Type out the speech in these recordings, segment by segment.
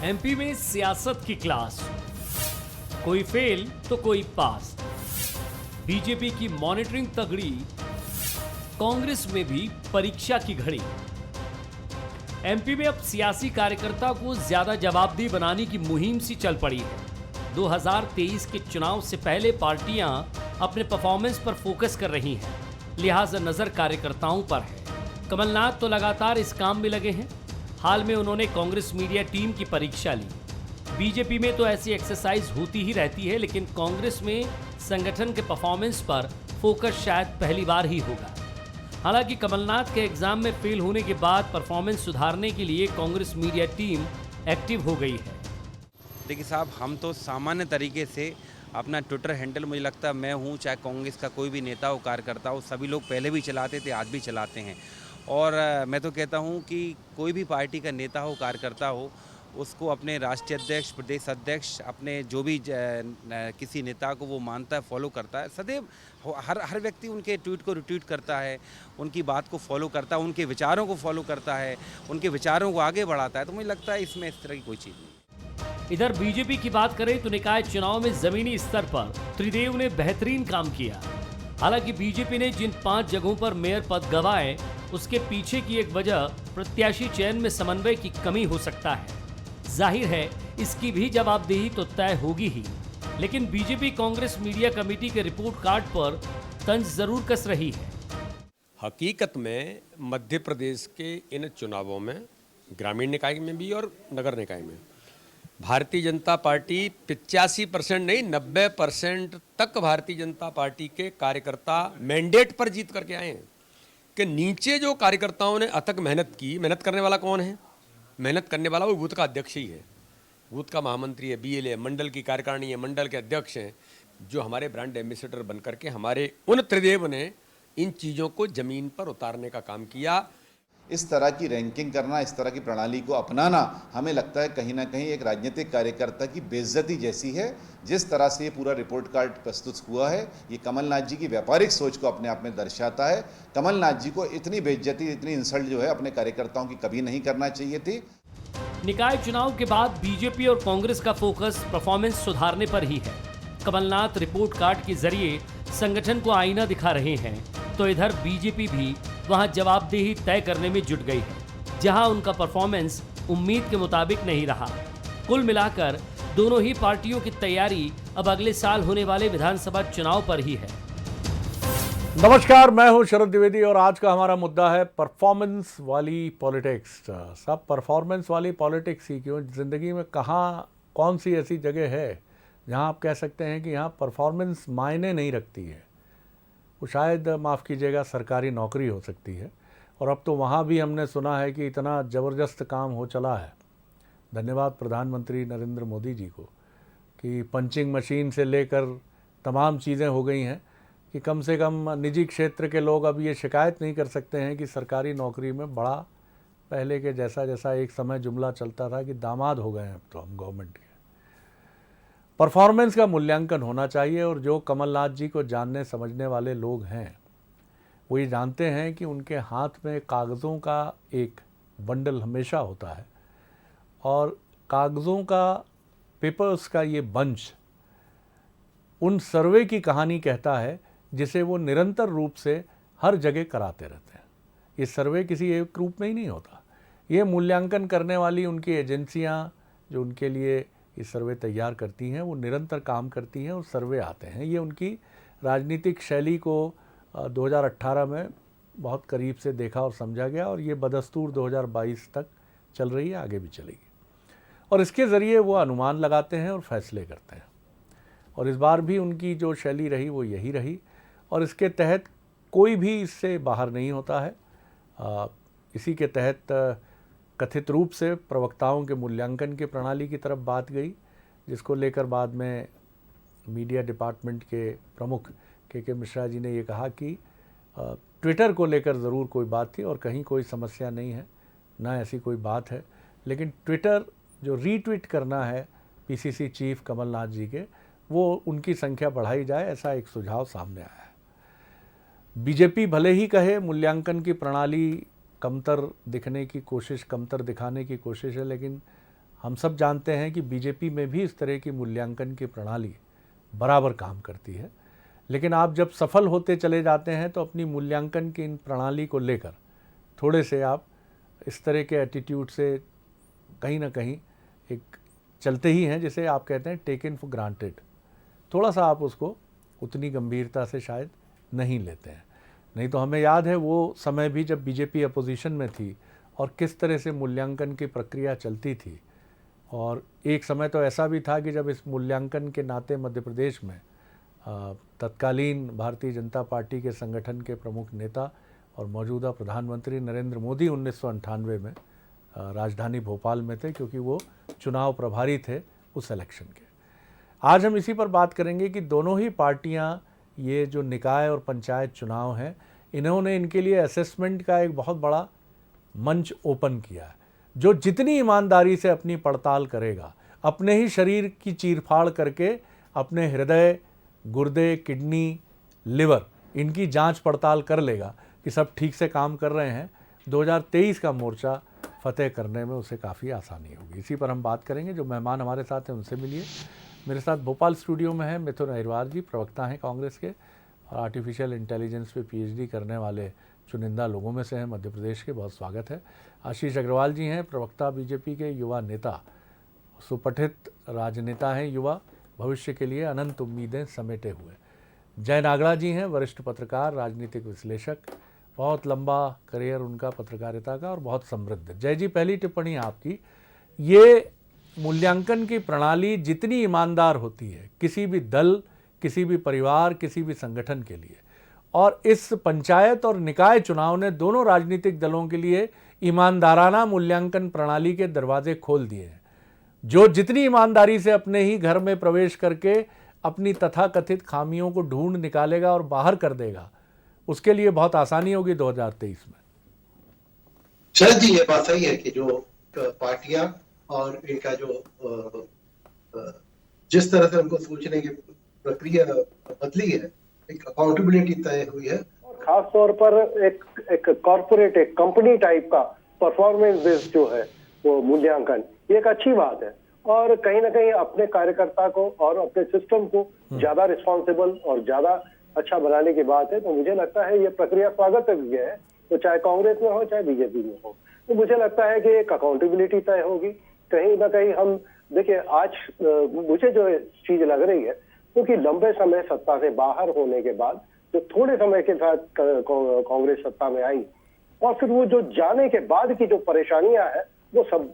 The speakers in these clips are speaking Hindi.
एमपी में सियासत की क्लास, कोई फेल तो कोई पास। बीजेपी की मॉनिटरिंग तगड़ी, कांग्रेस में भी परीक्षा की घड़ी। एमपी में अब सियासी कार्यकर्ता को ज्यादा जवाबदेह बनाने की मुहिम सी चल पड़ी है। 2023 के चुनाव से पहले पार्टियां अपने परफॉर्मेंस पर फोकस कर रही हैं, लिहाजा नजर कार्यकर्ताओं पर है। कमलनाथ तो लगातार इस काम में लगे हैं। हाल में उन्होंने कांग्रेस मीडिया टीम की परीक्षा ली। बीजेपी में तो ऐसी एक्सरसाइज होती ही रहती है, लेकिन कांग्रेस में संगठन के परफॉर्मेंस पर फोकस शायद पहली बार ही होगा। हालांकि कमलनाथ के एग्जाम में फेल होने के बाद परफॉर्मेंस सुधारने के लिए कांग्रेस मीडिया टीम एक्टिव हो गई है। देखिए साहब, हम तो सामान्य तरीके से अपना ट्विटर हैंडल, मुझे लगता है मैं हूँ चाहे कांग्रेस का कोई भी नेता हो, कार्यकर्ता हो, सभी लोग पहले भी चलाते थे, आज भी चलाते हैं। और मैं तो कहता हूँ कि कोई भी पार्टी का नेता हो, कार्यकर्ता हो, उसको अपने राष्ट्रीय अध्यक्ष, प्रदेश अध्यक्ष, अपने जो भी किसी नेता को वो मानता है, फॉलो करता है, सदैव हर व्यक्ति उनके ट्वीट को रिट्वीट करता है, उनकी बात को फॉलो करता है, उनके विचारों को फॉलो करता है, उनके विचारों को आगे बढ़ाता है। तो मुझे लगता है इसमें इस तरह की कोई चीज़ नहीं। इधर बीजेपी की बात करें तो निकाय चुनाव में जमीनी स्तर पर त्रिदेव ने बेहतरीन काम किया। हालांकि बीजेपी ने जिन 5 जगहों पर मेयर पद गंवाए, उसके पीछे की एक वजह प्रत्याशी चयन में समन्वय की कमी हो सकता है। जाहिर है इसकी भी जवाबदेही तो तय होगी ही, लेकिन बीजेपी कांग्रेस मीडिया कमेटी के रिपोर्ट कार्ड पर तंज जरूर कस रही है। हकीकत में मध्य प्रदेश के इन चुनावों में, ग्रामीण निकाय में भी और नगर निकाय में, भारतीय जनता पार्टी 85% नहीं 90% तक भारतीय जनता पार्टी के कार्यकर्ता मैंडेट पर जीत करके आए हैं। कि नीचे जो कार्यकर्ताओं ने अथक मेहनत की, मेहनत करने वाला कौन है? मेहनत करने वाला वो बूथ का अध्यक्ष ही है, बूथ का महामंत्री है, बीएलए है, मंडल की कार्यकारिणी है, मंडल के अध्यक्ष हैं, जो हमारे ब्रांड एम्बेसडर बन करके हमारे उन त्रिदेव ने इन चीज़ों को जमीन पर उतारने का काम किया। इस तरह की रैंकिंग करना, इस तरह की प्रणाली को अपनाना हमें लगता है कहीं ना कहीं एक राजनीतिक कार्यकर्ता की बेइज्जती जैसी है। जिस तरह से ये पूरा रिपोर्ट कार्ड प्रस्तुत हुआ है, ये कमलनाथ जी की व्यापारिक सोच को अपने आप में दर्शाता है। कमलनाथ जी को इतनी बेइज्जती, इतनी इंसल्ट जो है अपने कार्यकर्ताओं की कभी नहीं करना चाहिए थी। निकाय चुनाव के बाद बीजेपी और कांग्रेस का फोकस परफॉर्मेंस सुधारने पर ही है। कमलनाथ रिपोर्ट कार्ड के जरिए संगठन को आईना दिखा रहे हैं, तो इधर बीजेपी भी वहां जवाबदेही तय करने में जुट गई है, जहां उनका परफॉर्मेंस उम्मीद के मुताबिक नहीं रहा। कुल मिलाकर दोनों ही पार्टियों की तैयारी अब अगले साल होने वाले विधानसभा चुनाव पर ही है। नमस्कार, मैं हूं शरद द्विवेदी और आज का हमारा मुद्दा है परफॉर्मेंस वाली पॉलिटिक्स। सब परफॉर्मेंस वाली पॉलिटिक्स ही क्यों, जिंदगी में कहाँ कौन सी ऐसी जगह है जहां आप कह सकते हैं कि यहाँ परफॉर्मेंस मायने नहीं रखती है? वो शायद, माफ़ कीजिएगा, सरकारी नौकरी हो सकती है। और अब तो वहाँ भी हमने सुना है कि इतना ज़बरदस्त काम हो चला है, धन्यवाद प्रधानमंत्री नरेंद्र मोदी जी को, कि पंचिंग मशीन से लेकर तमाम चीज़ें हो गई हैं कि कम से कम निजी क्षेत्र के लोग अब ये शिकायत नहीं कर सकते हैं कि सरकारी नौकरी में बड़ा, पहले के जैसा एक समय जुमला चलता था कि दामाद हो गए हैं अब तो हम गवर्नमेंट के। परफॉर्मेंस का मूल्यांकन होना चाहिए, और जो कमलनाथ जी को जानने समझने वाले लोग हैं वो ये जानते हैं कि उनके हाथ में कागज़ों का एक बंडल हमेशा होता है, और कागज़ों का, पेपर्स का ये बंच उन सर्वे की कहानी कहता है जिसे वो निरंतर रूप से हर जगह कराते रहते हैं। ये सर्वे किसी एक रूप में ही नहीं होता, ये मूल्यांकन करने वाली उनकी एजेंसियां जो उनके लिए ये सर्वे तैयार करती हैं, वो निरंतर काम करती हैं और सर्वे आते हैं। ये उनकी राजनीतिक शैली को 2018 में बहुत करीब से देखा और समझा गया, और ये बदस्तूर 2022 तक चल रही है, आगे भी चलेगी। और इसके ज़रिए वो अनुमान लगाते हैं और फैसले करते हैं, और इस बार भी उनकी जो शैली रही वो यही रही, और इसके तहत कोई भी इससे बाहर नहीं होता है। इसी के तहत कथित रूप से प्रवक्ताओं के मूल्यांकन की प्रणाली की तरफ बात गई, जिसको लेकर बाद में मीडिया डिपार्टमेंट के प्रमुख के मिश्रा जी ने ये कहा कि ट्विटर को लेकर ज़रूर कोई बात थी और कहीं कोई समस्या नहीं है, ना ऐसी कोई बात है, लेकिन ट्विटर जो रीट्वीट करना है पीसीसी चीफ कमलनाथ जी के, वो उनकी संख्या बढ़ाई जाए, ऐसा एक सुझाव सामने आया है। बीजेपी भले ही कहे मूल्यांकन की प्रणाली कमतर दिखने की कोशिश, कमतर दिखाने की कोशिश है, लेकिन हम सब जानते हैं कि बीजेपी में भी इस तरह की मूल्यांकन की प्रणाली बराबर काम करती है, लेकिन आप जब सफल होते चले जाते हैं तो अपनी मूल्यांकन की इन प्रणाली को लेकर थोड़े से आप इस तरह के एटीट्यूड से कहीं ना कहीं एक चलते ही हैं, जिसे आप कहते हैं टेकन फॉर ग्रांटेड। थोड़ा सा आप उसको उतनी गंभीरता से शायद नहीं लेते हैं। नहीं तो हमें याद है वो समय भी जब बीजेपी अपोजिशन में थी और किस तरह से मूल्यांकन की प्रक्रिया चलती थी। और एक समय तो ऐसा भी था कि जब इस मूल्यांकन के नाते मध्य प्रदेश में तत्कालीन भारतीय जनता पार्टी के संगठन के प्रमुख नेता और मौजूदा प्रधानमंत्री नरेंद्र मोदी 1998 में राजधानी भोपाल में थे, क्योंकि वो चुनाव प्रभारी थे उस इलेक्शन के। आज हम इसी पर बात करेंगे कि दोनों ही पार्टियां, ये जो निकाय और पंचायत चुनाव हैं, इन्होंने इनके लिए असेसमेंट का एक बहुत बड़ा मंच ओपन किया है। जो जितनी ईमानदारी से अपनी पड़ताल करेगा, अपने ही शरीर की चीरफाड़ करके अपने हृदय, गुर्दे, किडनी, लिवर, इनकी जांच पड़ताल कर लेगा कि सब ठीक से काम कर रहे हैं, 2023 का मोर्चा फतेह करने में उसे काफ़ी आसानी होगी। इसी पर हम बात करेंगे। जो मेहमान हमारे साथ हैं उनसे मिलिए। मेरे साथ भोपाल स्टूडियो में है मिथुन अहिरवार जी, प्रवक्ता हैं कांग्रेस के और आर्टिफिशियल इंटेलिजेंस पे पीएचडी करने वाले चुनिंदा लोगों में से हैं मध्य प्रदेश के। बहुत स्वागत है। आशीष अग्रवाल जी हैं, प्रवक्ता बीजेपी के, युवा नेता, सुपठित राजनेता हैं, युवा, भविष्य के लिए अनंत उम्मीदें समेटे हुए। जय नागड़ा जी हैं, वरिष्ठ पत्रकार, राजनीतिक विश्लेषक, बहुत लंबा करियर उनका पत्रकारिता का और बहुत समृद्ध। जय जी, पहली टिप्पणी आपकी, ये मूल्यांकन की प्रणाली जितनी ईमानदार होती है किसी भी दल, किसी भी परिवार, किसी भी संगठन के लिए, और इस पंचायत और निकाय चुनाव ने दोनों राजनीतिक दलों के लिए ईमानदाराना मूल्यांकन प्रणाली के दरवाजे खोल दिए हैं। जो जितनी ईमानदारी से अपने ही घर में प्रवेश करके अपनी तथाकथित खामियों को ढूंढ निकालेगा और बाहर कर देगा, उसके लिए बहुत आसानी होगी 2023 में। शरद जी, ये बात सही है कि जो पार्टियां और इनका जो जिस तरह से उनको सोचने की प्रक्रिया बदली है, एक अकाउंटेबिलिटी तय हुई है। खास तौर पर एक कॉर्पोरेट, एक कंपनी टाइप का परफॉर्मेंस बेस्ड जो है वो मूल्यांकन, ये एक अच्छी बात है और कहीं ना कहीं अपने कार्यकर्ता को और अपने सिस्टम को ज्यादा रिस्पॉन्सिबल और ज्यादा अच्छा बनाने की बात है। तो मुझे लगता है ये प्रक्रिया स्वागत योग्य है, तो चाहे कांग्रेस में हो चाहे बीजेपी में हो। तो मुझे लगता है कि एक अकाउंटेबिलिटी तय होगी। कहीं ना कहीं हम देखिए, आज मुझे जो चीज लग रही है, क्योंकि लंबे समय सत्ता से बाहर होने के बाद जो थोड़े समय के साथ कांग्रेस सत्ता में आई और फिर वो जो जाने के बाद की जो परेशानियां हैं वो सब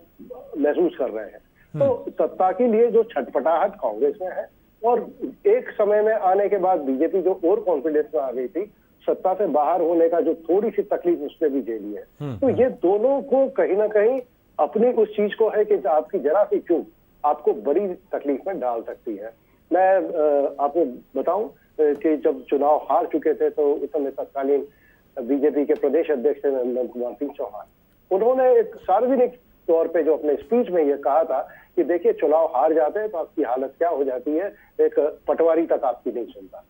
महसूस कर रहे हैं। तो सत्ता के लिए जो छटपटाहट कांग्रेस में है और एक समय में आने के बाद बीजेपी जो और कॉन्फिडेंस में आ गई थी, सत्ता से बाहर होने का जो थोड़ी सी तकलीफ उसने भी झेली है। तो ये दोनों को कहीं ना कहीं अपनी उस चीज को है कि आपकी जरा सी चूक आपको बड़ी तकलीफ में डाल सकती है। मैं आपको बताऊं कि जब चुनाव हार चुके थे तो उस समय तत्कालीन बीजेपी के प्रदेश अध्यक्ष थे नंदन कुमार सिंह चौहान, उन्होंने एक सार्वजनिक तौर पे जो अपने स्पीच में ये कहा था कि देखिए, चुनाव हार जाते हैं तो आपकी हालत क्या हो जाती है, एक पटवारी तक आपकी नहीं सुनता।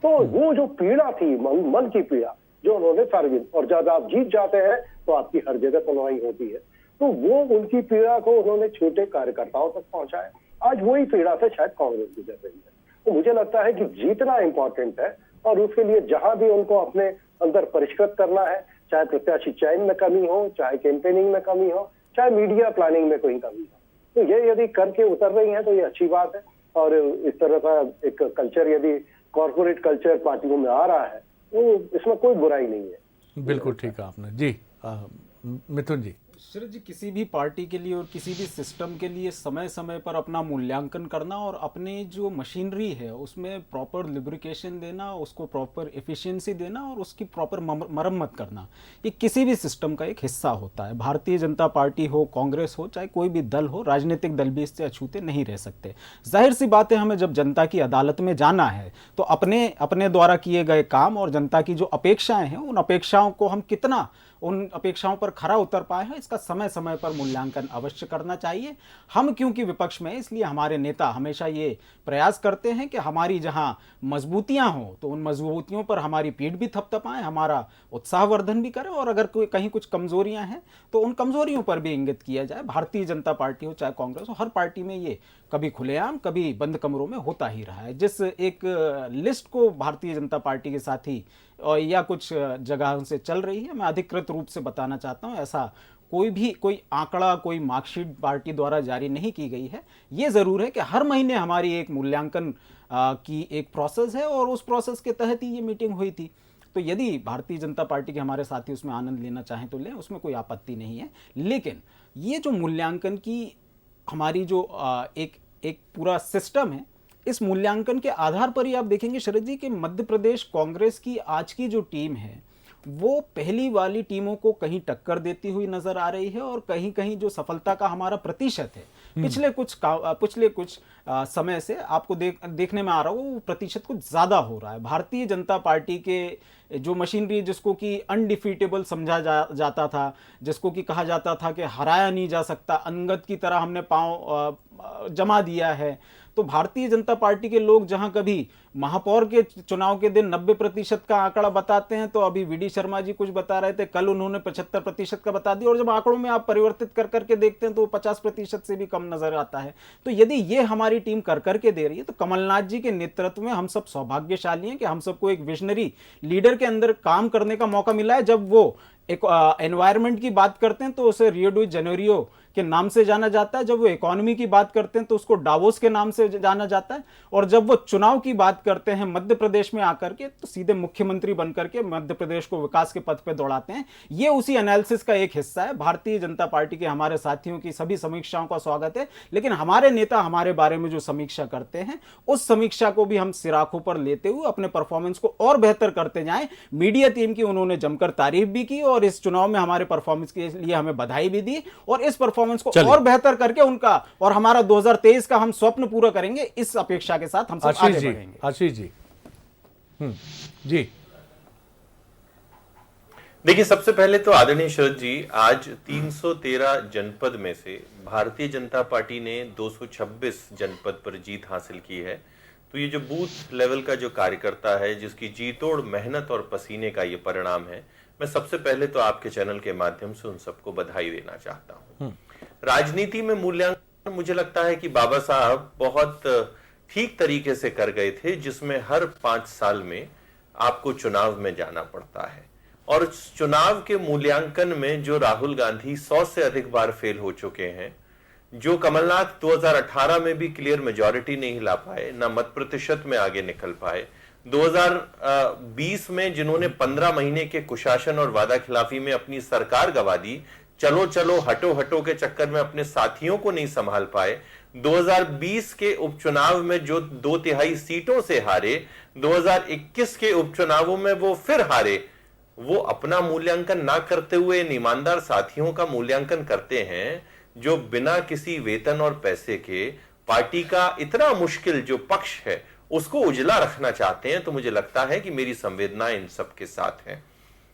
तो वो जो पीड़ा थी, मन की पीड़ा जो उन्होंने सार्वजनिक, और जब आप जीत जाते हैं तो आपकी हर जगह सुनवाई होती है, तो वो उनकी पीड़ा को उन्होंने छोटे कार्यकर्ताओं तक पहुंचाया। आज वही पीड़ा से शायद कांग्रेस गुजर रही है। तो मुझे लगता है कि जीतना इंपॉर्टेंट है और उसके लिए जहां भी उनको अपने अंदर परिष्कृत करना है, चाहे प्रत्याशी चयन में कमी हो, चाहे कैंपेनिंग में कमी हो, चाहे मीडिया प्लानिंग में कोई कमी हो, तो ये यदि करके उतर रही है तो ये अच्छी बात है। और इस तरह का एक कल्चर यदि कॉर्पोरेट कल्चर पार्टियों में आ रहा है तो इसमें कोई बुराई नहीं है। बिल्कुल ठीक है आपने जी। मिथुन जी, शरद जी, किसी भी पार्टी के लिए और किसी भी सिस्टम के लिए समय समय पर अपना मूल्यांकन करना और अपने जो मशीनरी है उसमें प्रॉपर लुब्रिकेशन देना, उसको प्रॉपर एफिशिएंसी देना और उसकी प्रॉपर मरम्मत करना, ये किसी भी सिस्टम का एक हिस्सा होता है। भारतीय जनता पार्टी हो, कांग्रेस हो, चाहे कोई भी दल हो, राजनीतिक दल भी इससे अछूते नहीं रह सकते। जाहिर सी बात है, हमें जब जनता की अदालत में जाना है तो अपने द्वारा किए गए काम और जनता की जो अपेक्षाएं हैं, उन अपेक्षाओं को हम कितना उन अपेक्षाओं पर खरा उतर पाए हैं, इसका समय समय पर मूल्यांकन अवश्य करना चाहिए। हम क्योंकि विपक्ष में हैं, इसलिए हमारे नेता हमेशा ये प्रयास करते हैं कि हमारी जहां मजबूतियां हो तो उन मजबूतियों पर हमारी पीठ भी थपथपाएं, हमारा उत्साहवर्धन भी करें, और अगर कोई कहीं कुछ कमजोरियां हैं तो उन कमजोरियों पर भी इंगित किया जाए। भारतीय जनता पार्टी हो चाहे कांग्रेस हो, हर पार्टी में ये कभी खुलेआम कभी बंद कमरों में होता ही रहा है। जिस एक लिस्ट को भारतीय जनता पार्टी के साथी और या कुछ जगहों से चल रही है, मैं अधिकृत रूप से बताना चाहता हूं, ऐसा कोई आंकड़ा, कोई मार्कशीट पार्टी द्वारा जारी नहीं की गई है। ये जरूर है कि हर महीने हमारी एक मूल्यांकन की एक प्रोसेस है और उस प्रोसेस के तहत ही ये मीटिंग हुई थी। तो यदि भारतीय जनता पार्टी के हमारे साथी उसमें आनंद लेना चाहें तो लें, उसमें कोई आपत्ति नहीं है। लेकिन ये जो मूल्यांकन की हमारी जो एक पूरा सिस्टम है, इस मूल्यांकन के आधार पर ही आप देखेंगे शरद जी कि मध्य प्रदेश कांग्रेस की आज की जो टीम है वो पहली वाली टीमों को कहीं टक्कर देती हुई नजर आ रही है, और कहीं कहीं जो सफलता का हमारा प्रतिशत है पिछले कुछ समय से आपको देखने में आ रहा हो, वो प्रतिशत कुछ ज्यादा हो रहा है। भारतीय जनता पार्टी के जो मशीनरी, जिसको कि अनडिफीटेबल समझा जाता था, जिसको कि कहा जाता था कि हराया नहीं जा सकता, अंगद की तरह हमने पांव जमा दिया है, तो भारतीय जनता पार्टी के लोग जहां कभी महापौर के चुनाव के दिन 90% का आंकड़ा बताते हैं, तो अभी वीडी शर्मा जी कुछ बता रहे थे, कल उन्होंने 75% का बता दिया, और जब आंकड़ों में आप परिवर्तित कर करके देखते हैं तो 50% से भी कम नजर आता है। तो यदि ये हमारी टीम कर करके दे रही है तो कमलनाथ जी के नेतृत्व में हम सब सौभाग्यशाली हैं कि हम सबको एक विजनरी लीडर के अंदर काम करने का मौका मिला है। जब वो एक एनवायरनमेंट की बात करते हैं तो उसे रियो डी जेनेरियो के नाम से जाना जाता है, जब वो इकोनॉमी की बात करते हैं तो उसको डावोस के नाम से जाना जाता है, और जब वो चुनाव की बात करते हैं मध्य प्रदेश में आकर के तो सीधे मुख्यमंत्री बनकर के मध्य प्रदेश को विकास के पथ पे दौड़ाते हैं। ये उसी एनालिसिस का एक हिस्सा है। भारतीय जनता पार्टी के हमारे साथियों की सभी समीक्षाओं का स्वागत है, लेकिन हमारे नेता हमारे बारे में जो समीक्षा करते हैं उस समीक्षा को भी हम सिराखों पर लेते हुए अपने परफॉर्मेंस को और बेहतर करते जाएं। मीडिया टीम की उन्होंने जमकर तारीफ भी की और इस चुनाव में हमारे परफॉर्मेंस के लिए हमें बधाई भी दी, और इस परफॉर्मेंस को और बेहतर करके उनका और हमारा 2023 का हम स्वप्न पूरा करेंगे, इस अपेक्षा के साथ हम सब आगे बढ़ेंगे। आशीष जी जी देखिए, सबसे पहले तो आदरणीय शरद जी, आज 313 जनपद में से भारतीय जनता पार्टी ने 226 जनपद पर जीत हासिल की है। तो ये जो बूथ लेवल का जो कार्यकर्ता है, जिसकी जीतोड़ मेहनत और पसीने का ये परिणाम है, मैं सबसे पहले तो आपके चैनल के माध्यम से उन सबको बधाई देना चाहता हूं। राजनीति में मूल्यांकन मुझे लगता है कि बाबा साहब बहुत ठीक तरीके से कर गए थे, जिसमें हर 5 साल में आपको चुनाव में जाना पड़ता है, और चुनाव के मूल्यांकन में जो राहुल गांधी 100 से अधिक बार फेल हो चुके हैं, जो कमलनाथ 2018 में भी क्लियर मेजॉरिटी नहीं ला पाए, ना मत प्रतिशत में आगे निकल पाए, 2020 में जिन्होंने 15 महीने के कुशासन और वादा खिलाफी में अपनी सरकार गंवा दी, चलो चलो हटो हटो के चक्कर में अपने साथियों को नहीं संभाल पाए, 2020 के उपचुनाव में जो 2/3 सीटों से हारे, 2021 के उपचुनावों में वो फिर हारे, वो अपना मूल्यांकन ना करते हुए इन ईमानदार साथियों का मूल्यांकन करते हैं, जो बिना किसी वेतन और पैसे के पार्टी का इतना मुश्किल जो पक्ष है उसको उजला रखना चाहते हैं। तो मुझे लगता है कि मेरी संवेदना इन सब के साथ है।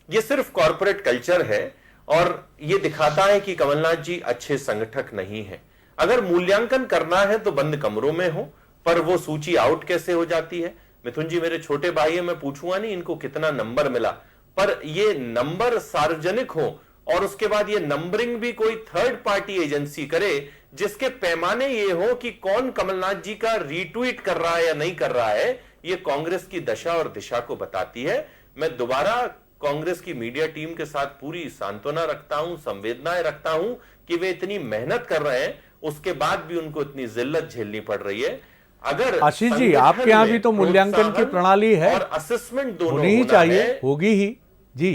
ये सिर्फ कॉर्पोरेट कल्चर है और ये दिखाता है कि कमलनाथ जी अच्छे संगठक नहीं है। अगर मूल्यांकन करना है तो बंद कमरों में हो, पर वो सूची आउट कैसे हो जाती है? मिथुन जी मेरे छोटे भाई है, मैं पूछूंगा नहीं इनको कितना नंबर मिला, पर ये नंबर सार्वजनिक हो और उसके बाद ये नंबरिंग भी कोई थर्ड पार्टी एजेंसी करे, जिसके पैमाने ये हो कि कौन कमलनाथ जी का रीट्वीट कर रहा है या नहीं कर रहा है, ये कांग्रेस की दशा और दिशा को बताती है। मैं दोबारा कांग्रेस की मीडिया टीम के साथ पूरी सांत्वना रखता हूं, संवेदनाएं रखता हूं कि वे इतनी मेहनत कर रहे हैं, उसके बाद भी उनको इतनी जिल्लत झेलनी पड़ रही है। अगर आशीष जी आपके यहाँ भी तो मूल्यांकन की प्रणाली है और असेसमेंट दोनों होनी चाहिए, होगी ही जी,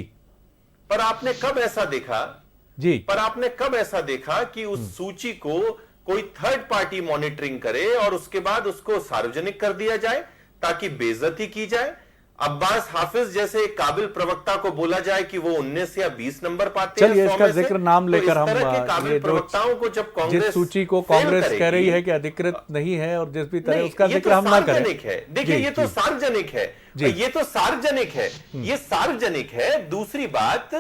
पर आपने कब ऐसा देखा जी, पर आपने कब ऐसा देखा कि उस सूची को कोई थर्ड पार्टी मॉनिटरिंग करे और उसके बाद उसको सार्वजनिक कर दिया जाए ताकि बेइज्जती की जाए? अब्बास हाफिज जैसे एक काबिल प्रवक्ता को बोला जाए कि वो 19 या 20 नंबर पाते हैं। चलिए इसका जिक्र नाम लेकर हम काबिल प्रवक्ताओं को जब कांग्रेस जिस सूची को कांग्रेस कह रही है कि अधिकृत नहीं है और जिस भी तरह उसका जिक्र हम ना करें। देखिए ये तो सार्वजनिक है, ये तो सार्वजनिक है, ये सार्वजनिक है। दूसरी बात,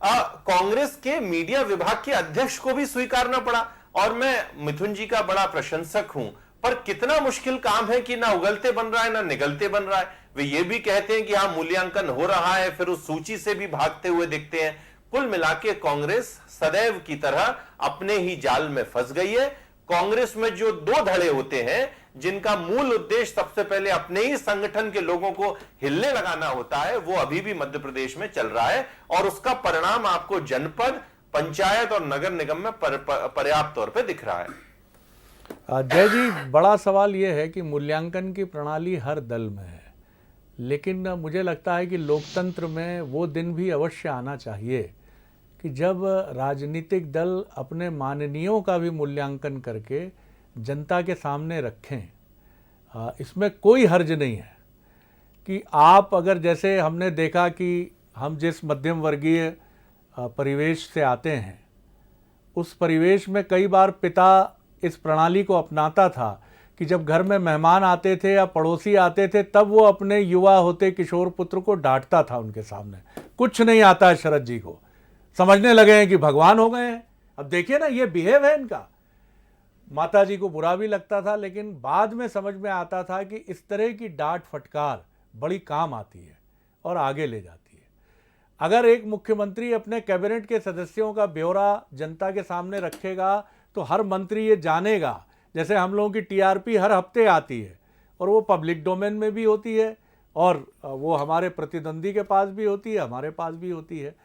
कांग्रेस के मीडिया विभाग के अध्यक्ष को भी स्वीकारना पड़ा। और मैं मिथुन जी का बड़ा प्रशंसक हूं, पर कितना मुश्किल काम है कि ना उगलते बन रहा है ना निगलते बन रहा है। वे ये भी कहते हैं कि हाँ मूल्यांकन हो रहा है, फिर उस सूची से भी भागते हुए दिखते हैं। कुल मिलाके कांग्रेस सदैव की तरह अपने ही जाल में फंस गई है। कांग्रेस में जो दो धड़े होते हैं, जिनका मूल उद्देश्य सबसे पहले अपने ही संगठन के लोगों को हिलने लगाना होता है, वो अभी भी मध्य प्रदेश में चल रहा है और उसका परिणाम आपको जनपद, पंचायत और नगर निगम में पर्याप्त तौर पे दिख रहा है। जय जी, बड़ा सवाल यह है कि मूल्यांकन की प्रणाली हर दल में है, लेकिन मुझे लगता है कि लोकतंत्र में वो दिन भी अवश्य आना चाहिए कि जब राजनीतिक दल अपने माननीयों का भी मूल्यांकन करके जनता के सामने रखें। इसमें कोई हर्ज नहीं है कि आप अगर, जैसे हमने देखा कि हम जिस मध्यम वर्गीय परिवेश से आते हैं, उस परिवेश में कई बार पिता इस प्रणाली को अपनाता था कि जब घर में मेहमान आते थे या पड़ोसी आते थे, तब वो अपने युवा होते किशोर पुत्र को डांटता था उनके सामने। कुछ नहीं आता है शरद जी को, समझने लगे हैं कि भगवान हो गए हैं। अब देखिए ना, ये बिहेव है इनका। माता जी को बुरा भी लगता था, लेकिन बाद में समझ में आता था कि इस तरह की डांट फटकार बड़ी काम आती है और आगे ले जाती है। अगर एक मुख्यमंत्री अपने कैबिनेट के सदस्यों का ब्यौरा जनता के सामने रखेगा तो हर मंत्री ये जानेगा, जैसे हम लोगों की टीआरपी हर हफ्ते आती है और वो पब्लिक डोमेन में भी होती है और वो हमारे प्रतिद्वंदी के पास भी होती है, हमारे पास भी होती है।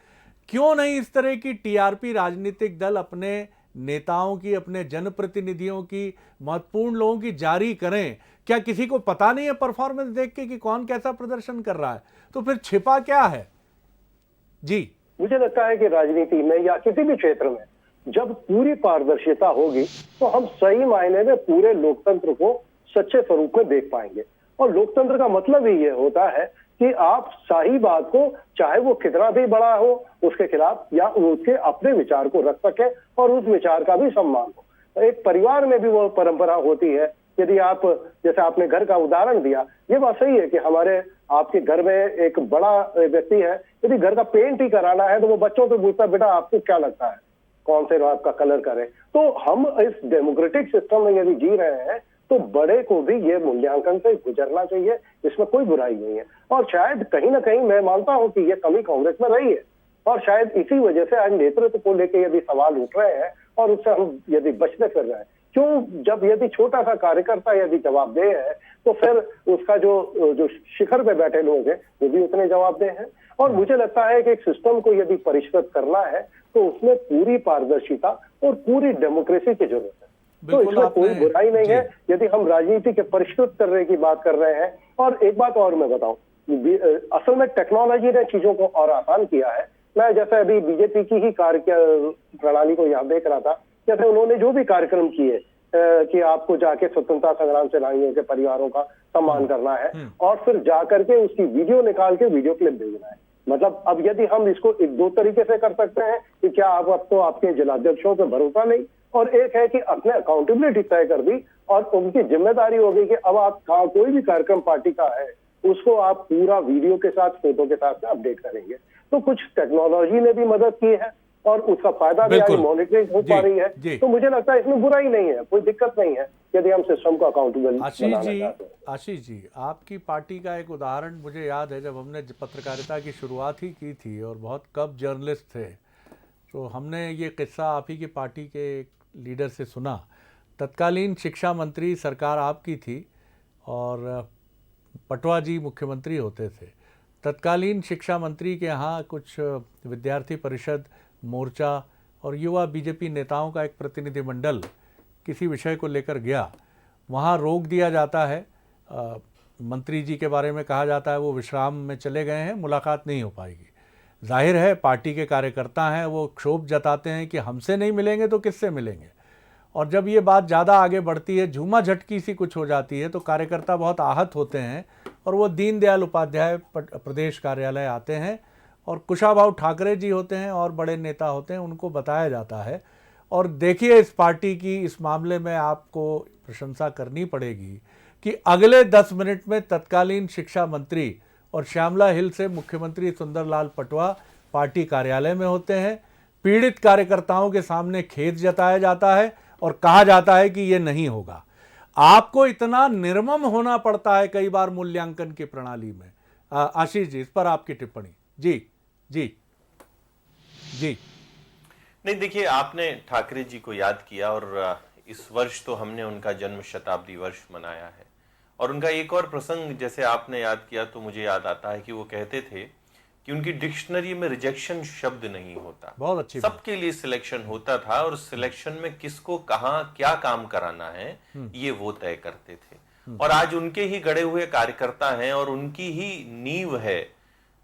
क्यों नहीं इस तरह की टीआरपी राजनीतिक दल अपने नेताओं की, अपने जनप्रतिनिधियों की, महत्वपूर्ण लोगों की जारी करें? क्या किसी को पता नहीं है परफॉर्मेंस देख के कि कौन कैसा प्रदर्शन कर रहा है? तो फिर छिपा क्या है? जी, मुझे लगता है कि राजनीति में या किसी भी क्षेत्र में जब पूरी पारदर्शिता होगी तो हम सही मायने में पूरे लोकतंत्र को सच्चे स्वरूप में देख पाएंगे। और लोकतंत्र का मतलब ही ये होता है कि आप सही बात को, चाहे वो कितना भी बड़ा हो, उसके खिलाफ या उसके अपने विचार को रख सके और उस विचार का भी सम्मान हो। एक परिवार में भी वो परंपरा होती है। यदि आप, जैसे आपने घर का उदाहरण दिया, ये बात सही है कि हमारे आपके घर में एक बड़ा व्यक्ति है, यदि घर का पेंट ही कराना है तो वो बच्चों से पूछता है, बेटा आपको क्या लगता है कौन से आपका कलर करें। तो हम इस डेमोक्रेटिक सिस्टम में यदि जी रहे हैं तो बड़े को भी ये मूल्यांकन से गुजरना चाहिए, इसमें कोई बुराई नहीं है। और शायद कहीं ना कहीं मैं मानता हूं कि ये कमी कांग्रेस में रही है और शायद इसी वजह से आज नेतृत्व को लेकर यदि सवाल उठ रहे हैं और उससे हम यदि बचने फिर रहे हैं। क्यों? जब यदि छोटा सा कार्यकर्ता यदि जवाबदेह है तो फिर उसका जो शिखर पे बैठे लोग हैं वो भी उतने जवाबदेह हैं। और मुझे लगता है कि एक सिस्टम को यदि परिष्कृत करना है तो उसमें पूरी पारदर्शिता और पूरी डेमोक्रेसी की जरूरत है। तो इसमें कोई बुराई नहीं है यदि हम राजनीति के परिष्कृत करने की बात कर रहे हैं। और एक बात और मैं बताऊं, असल में टेक्नोलॉजी ने चीजों को और आसान किया है। मैं जैसे अभी बीजेपी की ही कार्य प्रणाली को यहाँ देख रहा था, जैसे उन्होंने जो भी कार्यक्रम किए कि आपको जाके स्वतंत्रता संग्राम सेनानियों के परिवारों का सम्मान करना है और फिर जाकर के उसकी वीडियो निकाल के वीडियो क्लिप भेजना है। मतलब अब यदि हम इसको एक दो तरीके से कर सकते हैं कि क्या आप अब तो आपके जिलाध्यक्षों पे भरोसा नहीं, और एक है कि अपने अकाउंटेबिलिटी तय कर दी और उनकी जिम्मेदारी हो गई कि अब आप कोई भी कार्यक्रम पार्टी का है उसको आप पूरा वीडियो के साथ, फोटो के साथ अपडेट करेंगे। तो कुछ टेक्नोलॉजी ने भी मदद की है और उसका फायदा भी आज मॉनिटरिंग हो पा रही है। तो मुझे लगता है इसमें बुराई नहीं है, कोई दिक्कत नहीं है यदि हम सिस्टम को अकाउंटेबल बनाना चाहते हैं। आशीष जी, आपकी पार्टी का एक उदाहरण मुझे याद है, जब हमने पत्रकारिता की शुरुआत ही की थी और बहुत कम जर्नलिस्ट थे, तो हमने ये किस्सा आप ही की पार्टी के एक लीडर से सुना। तत्कालीन शिक्षा मंत्री सरकार आपकी थी और पटवा जी मुख्यमंत्री होते थे। तत्कालीन शिक्षा मंत्री के यहाँ कुछ विद्यार्थी परिषद, मोर्चा और युवा बीजेपी नेताओं का एक प्रतिनिधिमंडल किसी विषय को लेकर गया। वहाँ रोक दिया जाता है, मंत्री जी के बारे में कहा जाता है वो विश्राम में चले गए हैं, मुलाकात नहीं हो पाएगी। जाहिर है पार्टी के कार्यकर्ता हैं, वो क्षोभ जताते हैं कि हमसे नहीं मिलेंगे तो किससे मिलेंगे। और जब ये बात ज़्यादा आगे बढ़ती है, झूमा झटकी सी कुछ हो जाती है, तो कार्यकर्ता बहुत आहत होते हैं और वो दीनदयाल उपाध्याय प्रदेश कार्यालय आते हैं और कुशाभाऊ ठाकरे जी होते हैं और बड़े नेता होते हैं, उनको बताया जाता है। और देखिए, इस पार्टी की इस मामले में आपको प्रशंसा करनी पड़ेगी कि अगले 10 मिनट में तत्कालीन शिक्षा मंत्री और श्यामला हिल से मुख्यमंत्री सुंदरलाल पटवा पार्टी कार्यालय में होते हैं। पीड़ित कार्यकर्ताओं के सामने खेद जताया जाता है और कहा जाता है कि ये नहीं होगा। आपको इतना निर्मम होना पड़ता है कई बार मूल्यांकन की प्रणाली में। आशीष जी, इस पर आपकी टिप्पणी। जी जी जी। नहीं, देखिए, आपने ठाकरे जी को याद किया और इस वर्ष तो हमने उनका जन्म शताब्दी वर्ष मनाया है। और उनका एक और प्रसंग जैसे आपने याद किया तो मुझे याद आता है कि वो कहते थे कि उनकी डिक्शनरी में रिजेक्शन शब्द नहीं होता, बहुत अच्छी सबके लिए सिलेक्शन होता था और सिलेक्शन में किसको कहाँ क्या काम कराना है ये वो तय करते थे। और आज उनके ही गड़े हुए कार्यकर्ता हैं और उनकी ही नींव है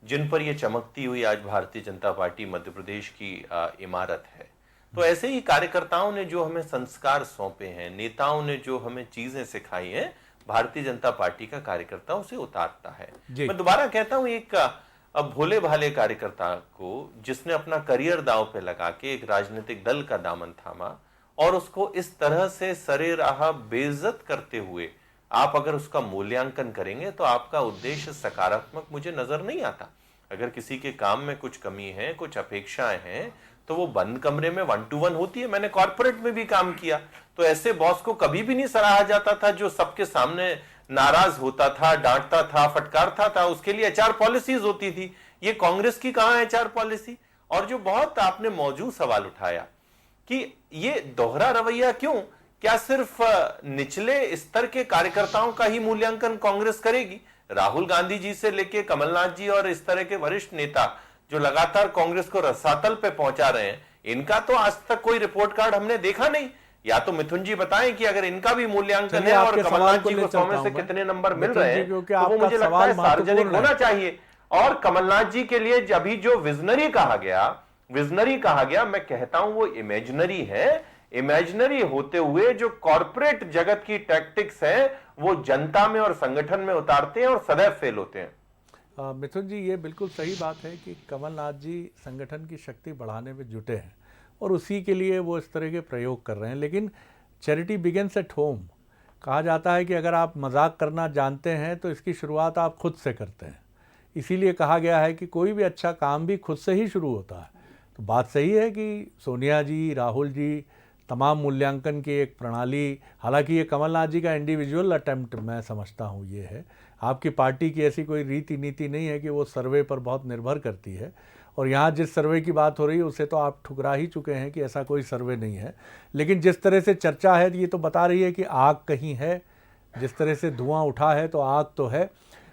जिन पर ये चमकती हुई आज भारतीय जनता पार्टी मध्य प्रदेश की इमारत है। तो ऐसे ही कार्यकर्ताओं ने जो हमें संस्कार सौंपे हैं, नेताओं ने जो हमें चीजें सिखाई हैं, भारतीय जनता पार्टी का कार्यकर्ता उसे उतारता है। मैं दोबारा कहता हूं, एक भोले भाले कार्यकर्ता को जिसने अपना करियर दांव पे लगा के एक राजनीतिक दल का दामन थामा और उसको इस तरह से सरेराह बेइज्जत करते हुए आप अगर उसका मूल्यांकन करेंगे तो आपका उद्देश्य सकारात्मक मुझे नजर नहीं आता। अगर किसी के काम में कुछ कमी है, कुछ अपेक्षाएं हैं, तो वो बंद कमरे में 1-to-1 होती है। मैंने कॉर्पोरेट में भी काम किया तो ऐसे बॉस को कभी भी नहीं सराहा जाता था जो सबके सामने नाराज होता था, डांटता था, फटकारता था। उसके लिए एचआर पॉलिसीज होती थी। ये कांग्रेस की कहां है एचआर पॉलिसी? और जो बहुत आपने मौजूद सवाल उठाया कि ये दोहरा रवैया क्यों, क्या सिर्फ निचले स्तर के कार्यकर्ताओं का ही मूल्यांकन कांग्रेस करेगी? राहुल गांधी जी से लेके कमलनाथ जी और इस तरह के वरिष्ठ नेता जो लगातार कांग्रेस को रसातल पे पहुंचा रहे हैं, इनका तो आज तक कोई रिपोर्ट कार्ड हमने देखा नहीं। या तो मिथुन जी बताएं कि अगर इनका भी मूल्यांकन है और कमलनाथ जी को 100 में से कितने नंबर मिल रहे हैं, तो वो मुझे लगता है सार्वजनिक होना चाहिए। और कमलनाथ जी के लिए अभी जो विजनरी कहा गया, मैं कहता हूं वो इमेजिनरी है। इमेजिनरी होते हुए जो कॉर्पोरेट जगत की टैक्टिक्स है वो जनता में और संगठन में उतारते हैं और सदैव फेल होते हैं। मिथुन जी, ये बिल्कुल सही बात है कि कमलनाथ जी संगठन की शक्ति बढ़ाने में जुटे हैं और उसी के लिए वो इस तरह के प्रयोग कर रहे हैं। लेकिन चैरिटी बिगिंस एट होम कहा जाता है कि अगर आप मजाक करना जानते हैं तो इसकी शुरुआत आप खुद से करते हैं। इसीलिए कहा गया है कि कोई भी अच्छा काम भी खुद से ही शुरू होता है। तो बात सही है कि सोनिया जी, राहुल जी, तमाम मूल्यांकन की एक प्रणाली, हालांकि ये कमलनाथ जी का इंडिविजुअल अटेम्प्ट मैं समझता हूँ ये है। आपकी पार्टी की ऐसी कोई रीति नीति नहीं है कि वो सर्वे पर बहुत निर्भर करती है। और यहाँ जिस सर्वे की बात हो रही है उसे तो आप ठुकरा ही चुके हैं कि ऐसा कोई सर्वे नहीं है। लेकिन जिस तरह से चर्चा है ये तो बता रही है कि आग कहीं है, जिस तरह से धुआं उठा है तो आग तो है।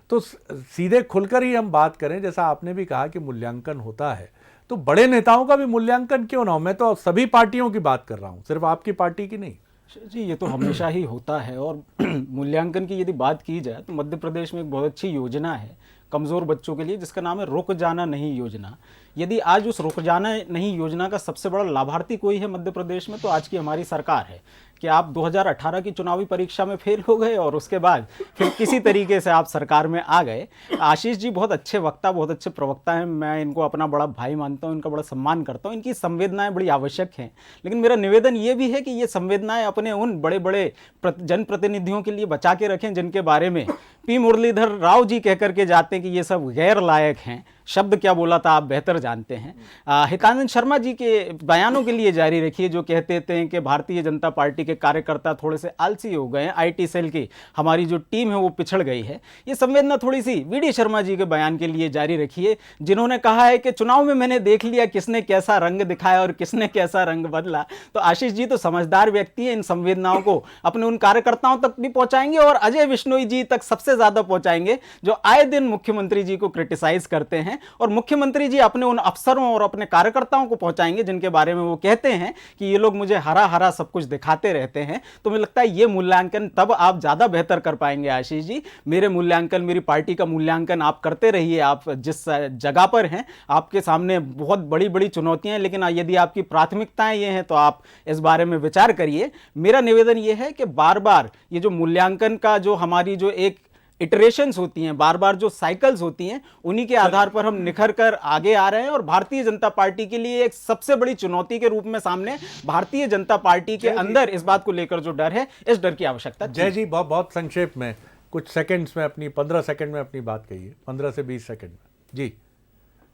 तो सीधे खुलकर ही हम बात करें, जैसा आपने भी कहा कि मूल्यांकन होता है, तो बड़े नेताओं का भी मूल्यांकन क्यों ना हो? मैं तो सभी पार्टियों की बात कर रहा हूँ, सिर्फ आपकी पार्टी की नहीं। जी, ये तो हमेशा ही होता है। और मूल्यांकन की यदि बात की जाए तो मध्य प्रदेश में एक बहुत अच्छी योजना है कमज़ोर बच्चों के लिए जिसका नाम है रुक जाना नहीं योजना। यदि आज उस रुक जाना नहीं योजना का सबसे बड़ा लाभार्थी कोई है मध्य प्रदेश में तो आज की हमारी सरकार है। कि आप 2018 की चुनावी परीक्षा में फेल हो गए और उसके बाद फिर किसी तरीके से आप सरकार में आ गए। आशीष जी बहुत अच्छे वक्ता, बहुत अच्छे प्रवक्ता हैं, मैं इनको अपना बड़ा भाई मानता हूं, इनका बड़ा सम्मान करता हूं। इनकी संवेदनाएं बड़ी आवश्यक हैं, लेकिन मेरा निवेदन ये भी है कि ये संवेदनाएं अपने उन बड़े बड़े जनप्रतिनिधियों के लिए बचा के रखें जिनके बारे में पी मुरलीधर राव जी कह करके जाते हैं कि ये सब गैर लायक हैं। शब्द क्या बोला था आप बेहतर जानते हैं। हितानंद शर्मा जी के बयानों के लिए जारी रखिए जो कहते थे कि भारतीय जनता पार्टी के कार्यकर्ता थोड़े से आलसी हो गए हैं, आईटी सेल की हमारी जो टीम है वो पिछड़ गई है। ये संवेदना थोड़ी सी वीडी शर्मा जी के बयान के लिए जारी रखिए जिन्होंने कहा है कि चुनाव में मैंने देख लिया किसने कैसा रंग दिखाया और किसने कैसा रंग बदला। तो आशीष जी तो समझदार व्यक्ति है, इन संवेदनाओं को अपने उन कार्यकर्ताओं तक भी पहुंचाएंगे और अजय विश्नोई जी तक सबसे ज्यादा पहुंचाएंगे जो आए दिन मुख्यमंत्री जी को क्रिटिसाइज करते हैं। और मुख्यमंत्री जी अपने उन अफसरों और अपने कार्यकर्ताओं को पहुंचाएंगे जिनके बारे में वो कहते हैं कि ये लोग मुझे हरा हरा सब कुछ दिखाते रहते हैं। तो मुझे लगता है ये मूल्यांकन तब आप ज्यादा बेहतर कर पाएंगे आशीष जी। मेरे मूल्यांकन, मेरी पार्टी का मूल्यांकन आप करते रहिए। आप जिस जगह पर हैं आपके सामने बहुत बड़ी बड़ी चुनौतियां हैं, लेकिन यदि आपकी प्राथमिकताएं ये हैं तो आप इस बारे में विचार करिए। मेरा निवेदन ये है कि बार बार ये जो मूल्यांकन का जो हमारी जो एक इटरेशंस होती हैं, बार बार जो साइकिल्स होती हैं, उन्हीं के आधार पर हम निखर कर आगे आ रहे हैं। और भारतीय जनता पार्टी के लिए एक सबसे बड़ी चुनौती के रूप में सामने भारतीय जनता पार्टी के अंदर इस बात को लेकर जो डर है, इस डर की आवश्यकता। जय जी, बहुत संक्षेप में कुछ सेकंड्स में अपनी 15 सेकंड में अपनी बात कहिए, 15 से 20 सेकंड में। जी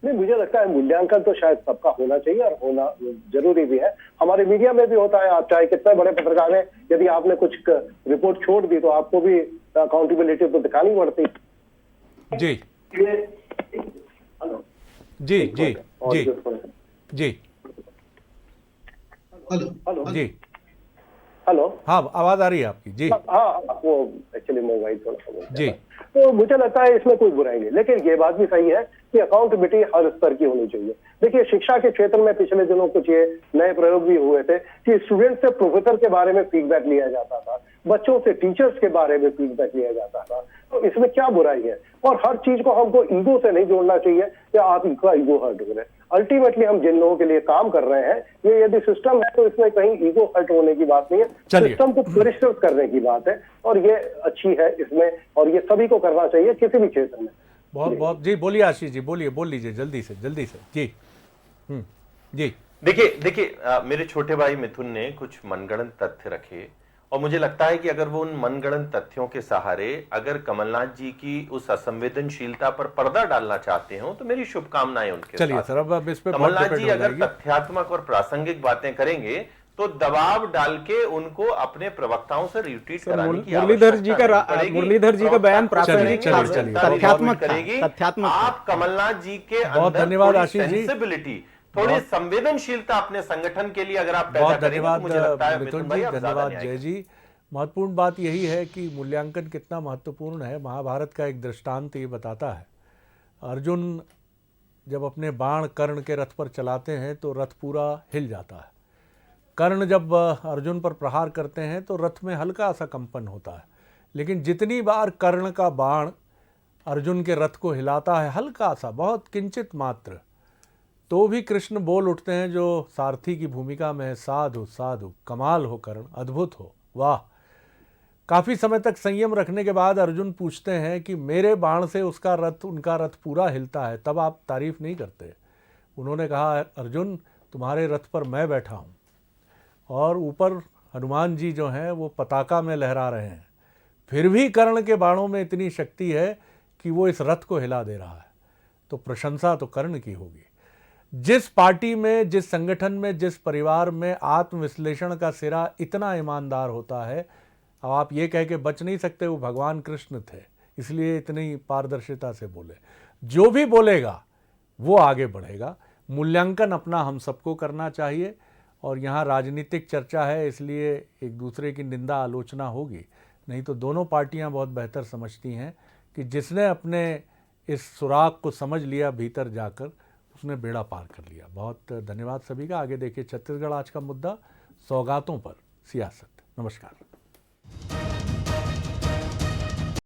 नहीं, मुझे लगता है मूल्यांकन तो शायद सबका होना चाहिए और होना जरूरी भी है। हमारे मीडिया में भी होता है, आप चाहे कितने बड़े पत्रकार हैं, यदि आपने कुछ रिपोर्ट छोड़ दी तो आपको भी अकाउंटेबिलिटी तो दिखानी पड़ती है। जी हेलो जी जी जी जी हेलो जी हेलो, हाँ, आवाज आ रही है आपकी। जी हाँ, वो एक्चुअली मोबाइल थोड़ा सा जी तो मुझे लगता है इसमें कोई बुराई नहीं, लेकिन ये बात भी सही है कि अकाउंटेबिलिटी हर स्तर की होनी चाहिए। देखिए, शिक्षा के क्षेत्र में पिछले दिनों कुछ ये नए प्रयोग भी हुए थे कि स्टूडेंट से प्रोफेसर के बारे में फीडबैक लिया जाता था, बच्चों से टीचर्स के बारे में फीडबैक लिया जाता था। तो इसमें क्या बुराई है? और हर चीज को हमको ईगो से नहीं जोड़ना चाहिए कि आप इनका ईगो हर्ट हो रहे हैं। अल्टीमेटली हम जिन लोगों के लिए काम कर रहे हैं, ये यदि सिस्टम है तो इसमें कहीं ईगो हर्ट होने की बात नहीं है, सिस्टम को परिष्कृत करने की बात है, और ये अच्छी है इसमें, और ये सभी को करना चाहिए किसी भी क्षेत्र में। बहुत बहुत जी, बोलिए आशीष जी, बोल लीजिए जल्दी से जी। जी देखिए मेरे छोटे भाई मिथुन ने कुछ मनगढ़ंत तथ्य रखे, और मुझे लगता है कि अगर वो उन मनगढ़ंत तथ्यों के सहारे अगर कमलनाथ जी की उस असंवेदनशीलता पर पर्दा डालना चाहते हो तो मेरी शुभकामनाएं उनके साथ। चलिए सर, अब इस पे कमलनाथ जी अगर तथ्यात्मक और प्रासंगिक बातें करेंगे तो दबाव डाल के उनको अपने प्रवक्ताओं से रिट्रीट कराने की मुरलीधर जी का बयान प्रासंगिक तथ्यात्मक करेगी। आप कमलनाथ जी के बहुत धन्यवाद आशीष जी, सेंसिबिलिटी, थोड़ी संवेदनशीलता अपने संगठन के लिए अगर आप पैदा बहुत करेंगे धन्यवाद तो मुझे लगता है मिथुन मिथुन भाई जी, आप ज्यादा धन्यवाद न्याय जय जी। महत्वपूर्ण बात यही है कि मूल्यांकन कितना महत्वपूर्ण है। महाभारत का एक दृष्टांत ये बताता है, अर्जुन जब अपने बाण कर्ण के रथ पर चलाते हैं तो रथ पूरा हिल जाता है। कर्ण जब अर्जुन पर प्रहार करते हैं तो रथ में हल्का सा कंपन होता है, लेकिन जितनी बार कर्ण का बाण अर्जुन के रथ को हिलाता है, हल्का सा, बहुत किंचित मात्र, तो भी कृष्ण बोल उठते हैं जो सारथी की भूमिका में है, साधु साधु, कमाल हो कर्ण, अद्भुत हो, वाह। काफ़ी समय तक संयम रखने के बाद अर्जुन पूछते हैं कि मेरे बाण से उसका रथ, उनका रथ पूरा हिलता है, तब आप तारीफ नहीं करते। उन्होंने कहा, अर्जुन तुम्हारे रथ पर मैं बैठा हूँ और ऊपर हनुमान जी जो हैं वो पताका में लहरा रहे हैं, फिर भी कर्ण के बाणों में इतनी शक्ति है कि वो इस रथ को हिला दे रहा है, तो प्रशंसा तो कर्ण की होगी। जिस पार्टी में, जिस संगठन में, जिस परिवार में आत्मविश्लेषण का सिरा इतना ईमानदार होता है, अब आप ये कह के बच नहीं सकते वो भगवान कृष्ण थे इसलिए इतनी पारदर्शिता से बोले। जो भी बोलेगा वो आगे बढ़ेगा। मूल्यांकन अपना हम सबको करना चाहिए, और यहाँ राजनीतिक चर्चा है इसलिए एक दूसरे की निंदा आलोचना होगी, नहीं तो दोनों पार्टियाँ बहुत बेहतर समझती हैं कि जिसने अपने इस सुराग को समझ लिया भीतर जाकर, उसने बेड़ा पार कर लिया। बहुत धन्यवाद सभी का। आगे देखिए छत्तीसगढ़ आज का मुद्दा, सौगातों पर सियासत। नमस्कार।